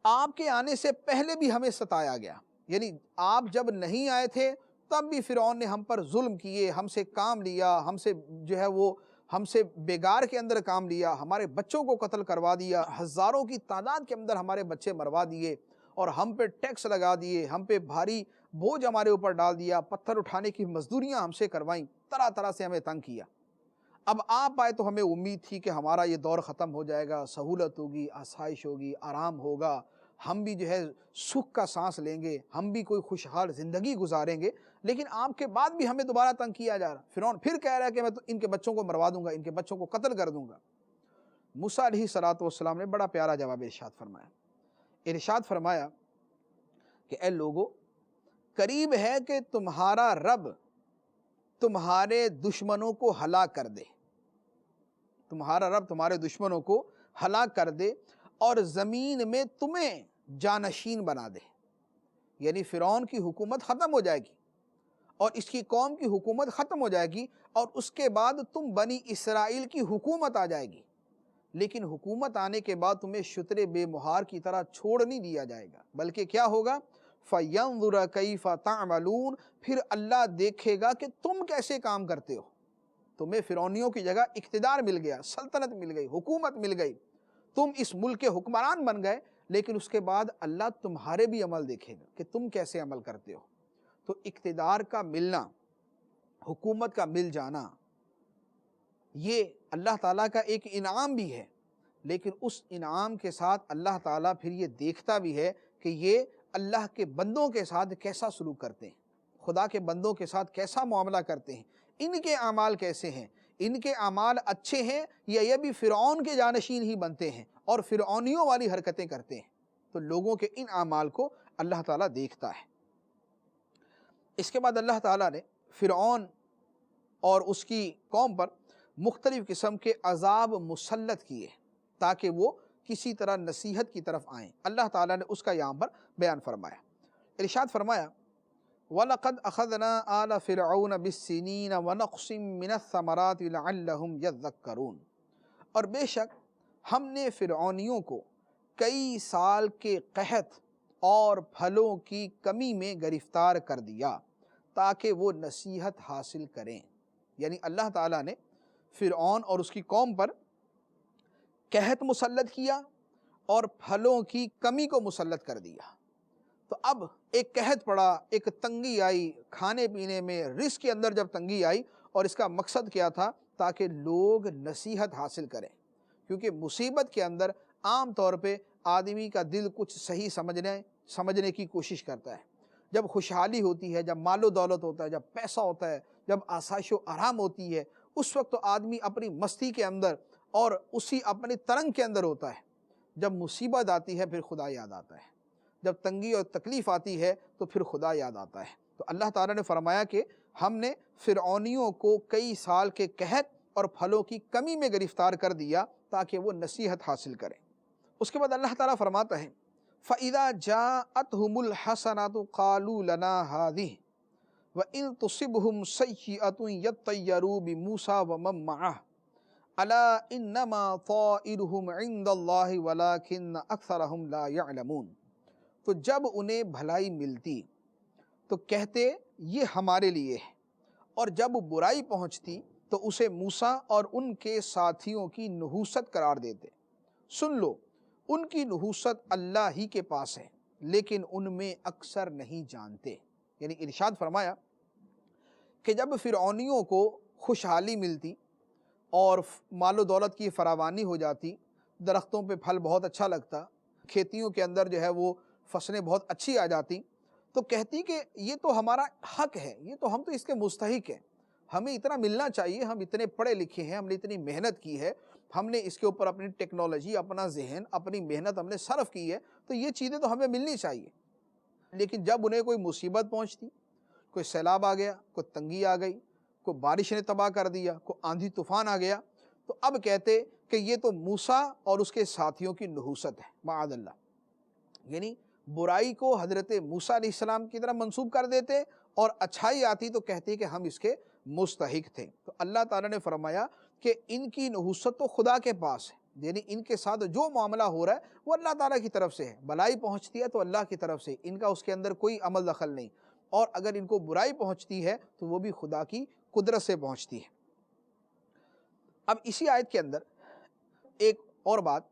آپ کے آنے سے پہلے بھی ہمیں ستایا گیا، یعنی آپ جب نہیں آئے تھے تب بھی فرعون نے ہم پر ظلم کیے، ہم سے کام لیا، ہم سے جو ہے وہ ہم سے بیگار کے اندر کام لیا، ہمارے بچوں کو قتل کروا دیا، ہزاروں کی تعداد کے اندر ہمارے بچے مروا دیے اور ہم پہ ٹیکس لگا دیے، ہم پہ بھاری بوجھ ہمارے اوپر ڈال دیا، پتھر اٹھانے کی مزدوریاں ہم سے کروائیں، طرح طرح سے ہمیں تنگ کیا۔ اب آپ آئے تو ہمیں امید تھی کہ ہمارا یہ دور ختم ہو جائے گا، سہولت ہوگی، آسائش ہوگی، آرام ہوگا، ہم بھی جو ہے سکھ کا سانس لیں گے، ہم بھی کوئی خوشحال زندگی گزاریں گے، لیکن آپ کے بعد بھی ہمیں دوبارہ تنگ کیا جا رہا۔ فرعون پھر کہہ رہا ہے کہ میں تو ان کے بچوں کو مروا دوں گا، ان کے بچوں کو قتل کر دوں گا۔ موسیٰ علیہ السلام نے بڑا پیارا جواب ارشاد فرمایا کہ اے لوگو، قریب ہے کہ تمہارا رب تمہارے دشمنوں کو ہلاک کر دے، تمہارا رب تمہارے دشمنوں کو ہلاک کر دے اور زمین میں تمہیں جانشین بنا دے، یعنی فرعون کی حکومت ختم ہو جائے گی اور اس کی قوم کی حکومت ختم ہو جائے گی اور اس کے بعد تم بنی اسرائیل کی حکومت آ جائے گی، لیکن حکومت آنے کے بعد تمہیں شتر بے مہار کی طرح چھوڑ نہیں دیا جائے گا، بلکہ کیا ہوگا؟ فَيَنظُرَ كَيْفَ تَعْمَلُونَ، پھر اللہ دیکھے گا کہ تم کیسے کام کرتے ہو۔ تمہیں فرعونیوں کی جگہ اقتدار مل گیا، سلطنت مل گئی، حکومت مل گئی، تم اس ملک کے حکمران بن گئے، لیکن اس کے بعد اللہ تمہارے بھی عمل دیکھے گا کہ تم کیسے عمل کرتے ہو۔ تو اقتدار کا ملنا، حکومت کا مل جانا، یہ اللہ تعالیٰ کا ایک انعام بھی ہے، لیکن اس انعام کے ساتھ اللہ تعالیٰ پھر یہ دیکھتا بھی ہے کہ یہ اللہ کے بندوں کے ساتھ کیسا سلوک کرتے ہیں، خدا کے بندوں کے ساتھ کیسا معاملہ کرتے ہیں، ان کے اعمال کیسے ہیں، ان کے اعمال اچھے ہیں یا یہ بھی فرعون کے جانشین ہی بنتے ہیں اور فرعونیوں والی حرکتیں کرتے ہیں۔ تو لوگوں کے ان اعمال کو اللہ تعالیٰ دیکھتا ہے۔ اس کے بعد اللہ تعالیٰ نے فرعون اور اس کی قوم پر مختلف قسم کے عذاب مسلط کیے تاکہ وہ کسی طرح نصیحت کی طرف آئیں۔ اللہ تعالیٰ نے اس کا یہاں پر بیان فرمایا، ارشاد فرمایا وَلَقَدْ أَخَذْنَا آلَ فِرْعَوْنَ بِالسِّنِينَ وَنَقْصٍ مِّنَ الثَّمَرَاتِ لَعَلَّهُمْ يَذَّكَّرُونَ، اور بے شک ہم نے فرعونیوں کو کئی سال کے قحط اور پھلوں کی کمی میں گرفتار کر دیا تاکہ وہ نصیحت حاصل کریں۔ یعنی اللہ تعالیٰ نے فرعون اور اس کی قوم پر قحط مسلط کیا اور پھلوں کی کمی کو مسلط کر دیا۔ تو اب ایک قحط پڑا، ایک تنگی آئی، کھانے پینے میں رزق کے اندر جب تنگی آئی، اور اس کا مقصد کیا تھا؟ تاکہ لوگ نصیحت حاصل کریں، کیونکہ مصیبت کے اندر عام طور پہ آدمی کا دل کچھ صحیح سمجھنے کی کوشش کرتا ہے۔ جب خوشحالی ہوتی ہے، جب مال و دولت ہوتا ہے، جب پیسہ ہوتا ہے، جب آسائش و آرام ہوتی ہے، اس وقت تو آدمی اپنی مستی کے اندر اور اسی اپنے ترنگ کے اندر ہوتا ہے۔ جب مصیبت آتی ہے پھر خدا یاد آتا ہے، جب تنگی اور تکلیف آتی ہے تو پھر خدا یاد آتا ہے۔ تو اللہ تعالیٰ نے فرمایا کہ ہم نے فرعونیوں کو کئی سال کے قحط اور پھلوں کی کمی میں گرفتار کر دیا تاکہ وہ نصیحت حاصل کریں۔ اس کے بعد اللہ تعالیٰ فرماتا ہے فَإِذَا جَاءَتْهُمُ الْحَسَنَةُ قَالُوا لَنَا هَٰذِهِ وَإِن تُصِبْهُمْ سَيِّئَةٌ يَطَّيَّرُوا بِمُوسَىٰ وَمَن مَّعَهُ أَلَا إِنَّمَا طَائِرُهُمْ عِندَ اللَّهِ وَلَٰكِنَّ أَكْثَرَهُمْ لَا يَعْلَمُونَ، تو جب انہیں بھلائی ملتی تو کہتے یہ ہمارے لیے ہے، اور جب برائی پہنچتی تو اسے موسیٰ اور ان کے ساتھیوں کی نحوست قرار دیتے۔ سن لو، ان کی نحوست اللہ ہی کے پاس ہے، لیکن ان میں اکثر نہیں جانتے۔ یعنی ارشاد فرمایا کہ جب فرعونیوں کو خوشحالی ملتی اور مال و دولت کی فراوانی ہو جاتی، درختوں پہ پھل بہت اچھا لگتا، کھیتیوں کے اندر جو ہے وہ فصلیں بہت اچھی آ جاتی، تو کہتی کہ یہ تو ہمارا حق ہے، یہ تو ہم تو اس کے مستحق ہیں، ہمیں اتنا ملنا چاہیے، ہم اتنے پڑھے لکھے ہیں، ہم نے اتنی محنت کی ہے، ہم نے اس کے اوپر اپنی ٹیکنالوجی، اپنا ذہن، اپنی محنت ہم نے صرف کی ہے، تو یہ چیزیں تو ہمیں ملنی چاہیے۔ لیکن جب انہیں کوئی مصیبت پہنچتی، کوئی سیلاب آ گیا، کوئی تنگی آ گئی، کوئی بارش نے تباہ کر دیا، کوئی آندھی طوفان آ گیا، تو اب کہتے کہ یہ تو موسیٰ اور اس کے ساتھیوں کی نحوست ہے، معاذ اللہ۔ یعنی برائی کو حضرت موسیٰ علیہ السلام کی طرف منسوب کر دیتے، اور اچھائی آتی تو کہتے کہ ہم اس کے مستحق تھے۔ تو اللہ تعالیٰ نے فرمایا کہ ان کی نحوست تو خدا کے پاس ہے، یعنی ان کے ساتھ جو معاملہ ہو رہا ہے وہ اللہ تعالیٰ کی طرف سے ہے، بلائی پہنچتی ہے تو اللہ کی طرف سے، ان کا اس کے اندر کوئی عمل دخل نہیں، اور اگر ان کو برائی پہنچتی ہے تو وہ بھی خدا کی قدرت سے پہنچتی ہے۔ اب اسی آیت کے اندر ایک اور بات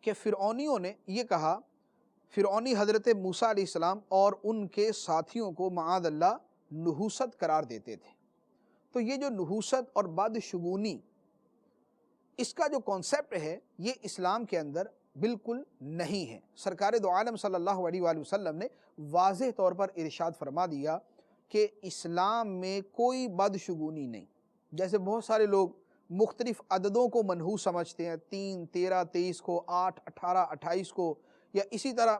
کہ فرعونیوں نے یہ کہا، فرعونی حضرت موسیٰ علیہ السلام اور ان کے ساتھیوں کو معاذ اللہ نحوست قرار دیتے تھے۔ تو یہ جو نحوست اور بدشگونی، اس کا جو کانسیپٹ ہے یہ اسلام کے اندر بالکل نہیں ہے۔ سرکار دو عالم صلی اللہ علیہ وآلہ وسلم نے واضح طور پر ارشاد فرما دیا کہ اسلام میں کوئی بدشگونی نہیں۔ جیسے بہت سارے لوگ مختلف عددوں کو منحوس سمجھتے ہیں، 3، 13، 23 کو، 8، 18، 28 کو، یا اسی طرح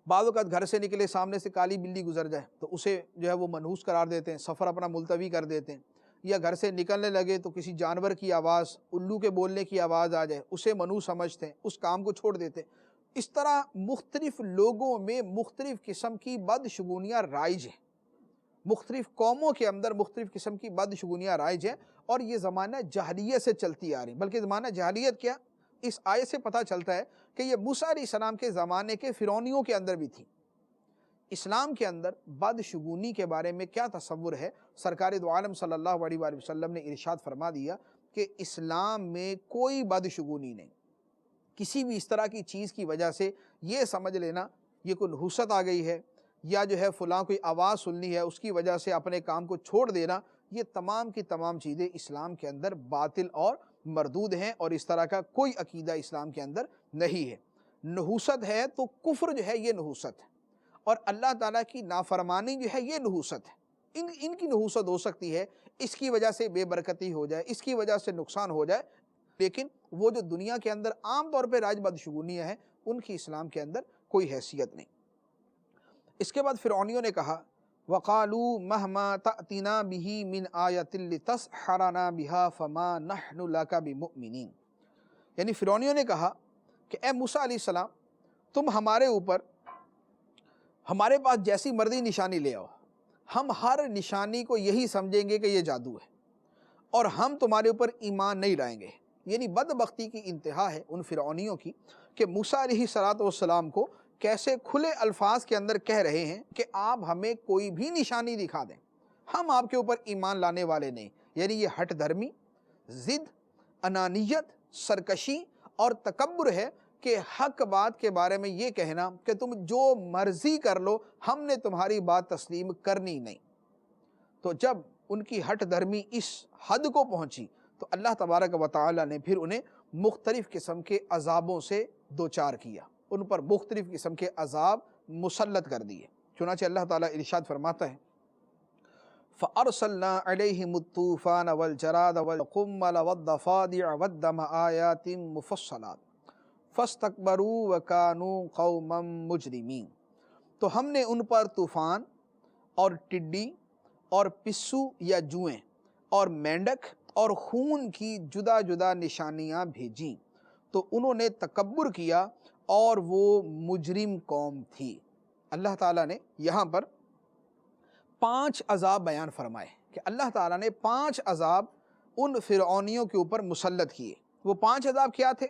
بعض اوقات گھر سے نکلے، سامنے سے کالی بلی گزر جائے تو اسے جو ہے وہ منحوس قرار دیتے ہیں، سفر اپنا ملتوی کر دیتے ہیں، یا گھر سے نکلنے لگے تو کسی جانور کی آواز، الو کے بولنے کی آواز آ جائے، اسے منحوس سمجھتے ہیں، اس کام کو چھوڑ دیتے ہیں۔ اس طرح مختلف لوگوں میں مختلف قسم کی بدشگونیاں رائج ہیں، مختلف قوموں کے اندر مختلف قسم کی بدشگونیاں رائج ہیں، اور یہ زمانہ جاہلیت سے چلتی آ رہی ہیں۔ بلکہ زمانہ جاہلیت کیا، اس آیت سے پتہ چلتا ہے کہ یہ موسیٰ علیہ السلام کے زمانے کے فرعونیوں کے اندر بھی تھی۔ اسلام کے اندر بدشگونی کے بارے میں کیا تصور ہے؟ سرکار دو عالم صلی اللہ علیہ وآلہ وسلم نے ارشاد فرما دیا کہ اسلام میں کوئی بدشگونی نہیں۔ کسی بھی اس طرح کی چیز کی وجہ سے یہ سمجھ لینا یہ کوئی نحوست آ گئی ہے، یا جو ہے فلاں کوئی آواز سننی ہے اس کی وجہ سے اپنے کام کو چھوڑ دینا، یہ تمام کی تمام چیزیں اسلام کے اندر باطل اور مردود ہیں، اور اس طرح کا کوئی عقیدہ اسلام کے اندر نہیں ہے۔ نحوست ہے تو کفر جو ہے یہ نحوست ہے، اور اللہ تعالیٰ کی نافرمانی جو ہے یہ نحوست ہے۔ ان کی نحوست ہو سکتی ہے، اس کی وجہ سے بے برکتی ہو جائے، اس کی وجہ سے نقصان ہو جائے، لیکن وہ جو دنیا کے اندر عام طور پہ رائج بدشگونیاں ہیں ان کی اسلام کے اندر کوئی حیثیت نہیں۔ اس کے بعد فرعونیوں نے کہا وَقَالُوا مَهْمَا تَأْتِنَا بِهِ مِنْ آیَةٍ لِتَسْحَرَنَا بِهَا فَمَا نَحْنُ لَكَ بِمُؤْمِنِينَ۔ یعنی فرعونیوں نے کہا کہ اے موسیٰ علیہ السلام، تم ہمارے اوپر ہمارے پاس جیسی مرضی نشانی لے آؤ، ہم ہر نشانی کو یہی سمجھیں گے کہ یہ جادو ہے، اور ہم تمہارے اوپر ایمان نہیں لائیں گے۔ یعنی بدبختی کی انتہا ہے ان فرعونیوں کی کہ موسیٰ علیہ السلام کو کیسے کھلے الفاظ کے اندر کہہ رہے ہیں کہ آپ ہمیں کوئی بھی نشانی دکھا دیں، ہم آپ کے اوپر ایمان لانے والے نہیں۔ یعنی یہ ہٹ دھرمی، ضد، انانیت، سرکشی اور تکبر ہے کہ حق بات کے بارے میں یہ کہنا کہ تم جو مرضی کر لو، ہم نے تمہاری بات تسلیم کرنی نہیں۔ تو جب ان کی ہٹ دھرمی اس حد کو پہنچی تو اللہ تبارک و تعالی نے پھر انہیں مختلف قسم کے عذابوں سے دوچار کیا، ان پر مختلف قسم کے عذاب مسلط کر دیے۔ چنانچہ اللہ تعالیٰ ارشاد فرماتا ہے فَأَرْسَلْنَا عَلَيْهِمُ الطُّوفَانَ وَالْجَرَادَ وَالْقُمَّلَ وَالضَّفَادِعَ وَالدَّمَ آيَاتٍ مُفَصَّلَاتٍ فَاسْتَكْبَرُوا وَكَانُوا قَوْمًا مُجْرِمِينَ۔ تو ہم نے ان پر طوفان اور ٹڈی اور پسو یا جوئیں اور مینڈک اور خون کی جدا جدا نشانیاں بھیجیں، تو انہوں نے تکبر کیا اور وہ مجرم قوم تھی۔ اللہ تعالیٰ نے یہاں پر 5 عذاب بیان فرمائے کہ اللہ تعالیٰ نے 5 عذاب ان فرعونیوں کے اوپر مسلط کیے۔ وہ 5 عذاب کیا تھے؟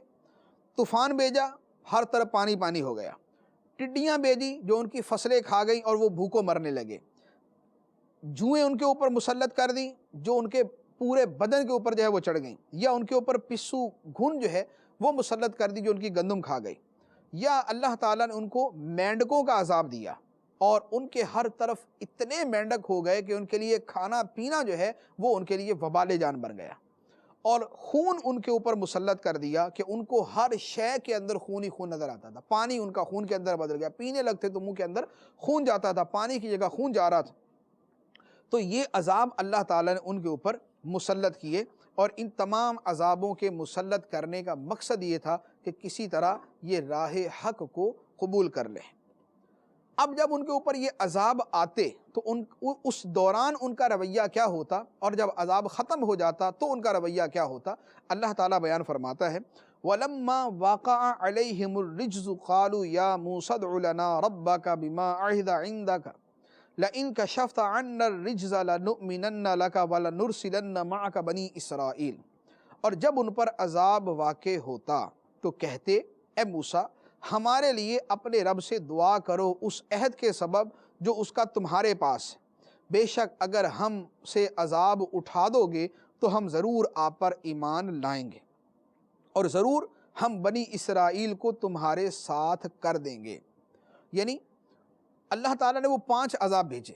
طوفان بھیجا، ہر طرف پانی پانی ہو گیا۔ ٹڈیاں بھیجی جو ان کی فصلیں کھا گئیں اور وہ بھوکوں مرنے لگے۔ جوئیں ان کے اوپر مسلط کر دیں جو ان کے پورے بدن کے اوپر جو ہے وہ چڑھ گئیں، یا ان کے اوپر پسو گھن جو ہے وہ مسلط کر دی جو ان کی گندم کھا گئی، یا اللہ تعالیٰ نے ان کو مینڈکوں کا عذاب دیا اور ان کے ہر طرف اتنے مینڈک ہو گئے کہ ان کے لیے کھانا پینا جو ہے وہ ان کے لیے وبال جان بن گیا، اور خون ان کے اوپر مسلط کر دیا کہ ان کو ہر شے کے اندر خون ہی خون نظر آتا تھا، پانی ان کا خون کے اندر بدل گیا، پینے لگتے تو منہ کے اندر خون جاتا تھا، پانی کی جگہ خون جا رہا تھا۔ تو یہ عذاب اللہ تعالیٰ نے ان کے اوپر مسلط کیے، اور ان تمام عذابوں کے مسلط کرنے کا مقصد یہ تھا کہ کسی طرح یہ راہ حق کو قبول کر لیں۔ اب جب ان کے اوپر یہ عذاب آتے تو اس دوران ان کا رویہ کیا ہوتا، اور جب عذاب ختم ہو جاتا تو ان کا رویہ کیا ہوتا، اللہ تعالیٰ بیان فرماتا ہے وَلَمَّا وَقَعَ عَلَيْهِمُ الرِّجْزُ قَالُوا يَا مُوسَى ادْعُ لَنَا رَبَّكَ بِمَا عَهِدَ عِندَكَ لَئِن كَشَفْتَ عَنَّا الرِّجْزَ لَنُؤْمِنَنَّ لَكَ وَلَنُرْسِلَنَّ مَعَكَ بَنِي اسرائیل۔ اور جب ان پر عذاب واقع ہوتا تو کہتے اے موسیٰ ہمارے لیے اپنے رب سے دعا کرو اس عہد کے سبب جو اس کا تمہارے پاس ہے، بے شک اگر ہم سے عذاب اٹھا دو گے تو ہم ضرور آپ پر ایمان لائیں گے، اور ضرور ہم بنی اسرائیل کو تمہارے ساتھ کر دیں گے۔ یعنی اللہ تعالیٰ نے وہ 5 عذاب بھیجے۔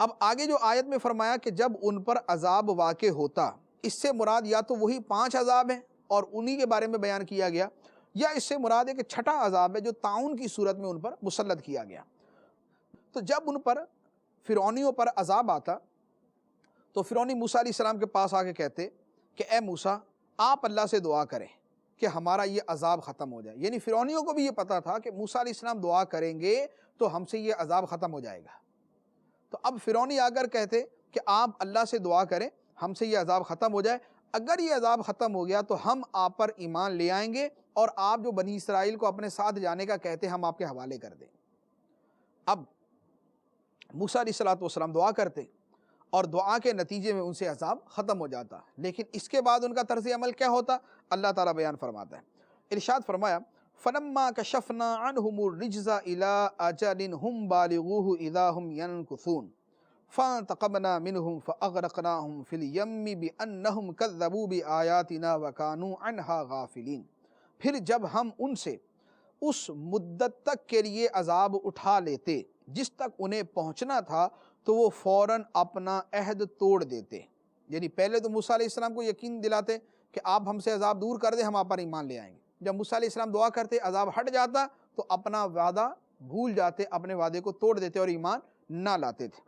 اب آگے جو آیت میں فرمایا کہ جب ان پر عذاب واقع ہوتا، اس سے مراد یا تو وہی 5 عذاب ہیں اور انہی کے بارے میں بیان کیا گیا، یا اس سے مراد ہے کہ چھٹا عذاب ہے جو طاعون کی صورت میں ان پر مسلط کیا گیا۔ تو جب ان پر فرعونیوں پر عذاب آتا تو فرعونی موسیٰ علیہ السلام کے پاس آ کے کہتے کہ اے موسیٰ آپ اللہ سے دعا کریں کہ ہمارا یہ عذاب ختم ہو جائے۔ یعنی فرعونیوں کو بھی یہ پتا تھا کہ موسیٰ علیہ السلام دعا کریں گے تو ہم سے یہ عذاب ختم ہو جائے گا۔ تو اب فرعونی آ کر کہتے کہ آپ اللہ سے دعا کریں ہم سے یہ عذاب ختم ہو جائے، اگر یہ عذاب ختم ہو گیا تو ہم آپ پر ایمان لے آئیں گے، اور آپ جو بنی اسرائیل کو اپنے ساتھ جانے کا کہتے ہم آپ کے حوالے کر دیں۔ اب موسیٰ علیہ السلام دعا کرتے اور دعا کے نتیجے میں ان سے عذاب ختم ہو جاتا، لیکن اس کے بعد ان کا طرز عمل کیا ہوتا اللہ تعالیٰ بیان فرماتا ہے۔ ارشاد فرمایا فَلَمَّا كَشَفْنَا عَنْهُمُ الرِّجْزَ إِلَىٰ أَجَلٍ هُمْ بَالِغُوهُ إِذَا هُمْ يَنْكُثُونَ فَانْتَقَمْنَا مِنْهُمْ فَأَغْرَقْنَاهُمْ فِي الْيَمِّ بِأَنَّهُمْ كَذَّبُوا بِآيَاتِنَا وَكَانُوا عَنْهَا غَافِلِينَ۔ پھر جب ہم ان سے اس مدت تک کے لیے عذاب اٹھا لیتے جس تک انہیں پہنچنا تھا تو وہ فوراً اپنا عہد توڑ دیتے۔ یعنی پہلے تو موسیٰ علیہ السلام کو یقین دلاتے کہ آپ ہم سے عذاب دور کر دیں ہم آپ پر ایمان لے آئیں گے، جب موسیٰ علیہ السلام دعا کرتے عذاب ہٹ جاتا تو اپنا وعدہ بھول جاتے، اپنے وعدے کو توڑ دیتے اور ایمان نہ لاتے تھے۔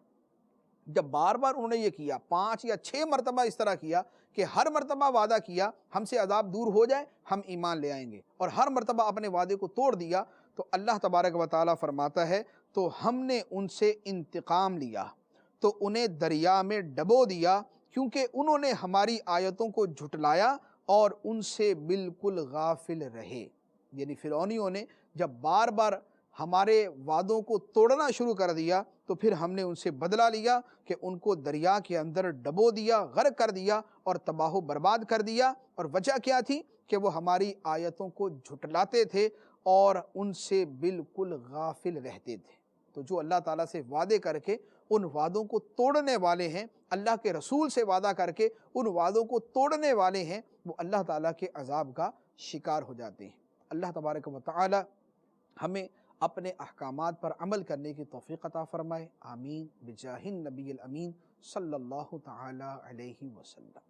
جب بار بار انہوں نے یہ کیا 5 یا 6 مرتبہ اس طرح کیا کہ ہر مرتبہ وعدہ کیا ہم سے عذاب دور ہو جائے ہم ایمان لے آئیں گے، اور ہر مرتبہ اپنے وعدے کو توڑ دیا، تو اللہ تبارک و تعالیٰ فرماتا ہے تو ہم نے ان سے انتقام لیا تو انہیں دریا میں ڈبو دیا، کیونکہ انہوں نے ہماری آیتوں کو جھٹلایا اور ان سے بالکل غافل رہے۔ یعنی فرعونیوں نے جب بار بار ہمارے وعدوں کو توڑنا شروع کر دیا تو پھر ہم نے ان سے بدلہ لیا کہ ان کو دریا کے اندر ڈبو دیا، غرق کر دیا اور تباہ و برباد کر دیا۔ اور وجہ کیا تھی کہ وہ ہماری آیتوں کو جھٹلاتے تھے اور ان سے بالکل غافل رہتے تھے۔ تو جو اللہ تعالیٰ سے وعدے کر کے ان وعدوں کو توڑنے والے ہیں، اللہ کے رسول سے وعدہ کر کے ان وعدوں کو توڑنے والے ہیں، وہ اللہ تعالیٰ کے عذاب کا شکار ہو جاتے ہیں۔ اللہ تبارک و تعالیٰ ہمیں اپنے احکامات پر عمل کرنے کی توفیق عطا فرمائے، آمین بجاہ النبی الامین صلی اللہ تعالی علیہ وسلم۔